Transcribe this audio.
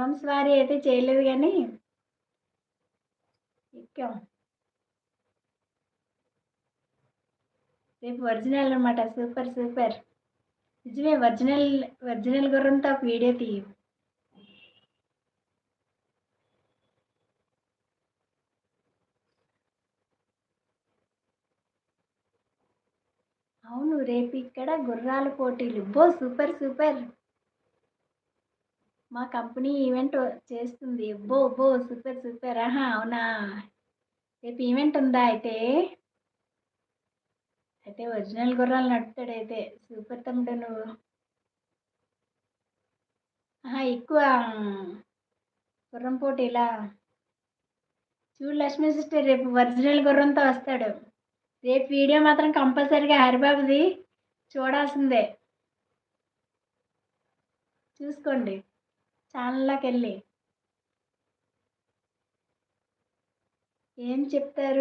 గుర్రం స్వారీ అయితే చేయలేదు గానీ ఎక్కాం. రేపు ఒరిజినల్ అనమాట. సూపర్! సూపర్! నిజమే ఒరిజినల్ గుర్రంతో ఒక వీడియో తీయి. అవును. రేపు ఇక్కడ గుర్రాల పోటీలు. అబ్బో! సూపర్! సూపర్! మా కంపెనీ ఈవెంట్ చేస్తుంది. అబ్బో! అబ్బో! సూపర్! సూపర్! ఆహా! అవునా! రేపు ఈవెంట్ ఉందా అయితే? అయితే ఒరిజినల్ గుర్రాలు నడుపుతాడైతే. సూపర్ తమ్ముడు నువ్వు. ఆహా! ఎక్కువ గుర్రం పోటీలా? చూడు లక్ష్మీ సిస్టర్ రేపు ఒరిజినల్ గుర్రంతో వస్తాడు. రేపు వీడియో మాత్రం కంపల్సరీగా హరిబాబుది చూడాల్సిందే. చూసుకోండి ఛానల్లోకెళ్ళి. ఏం చెప్తారు?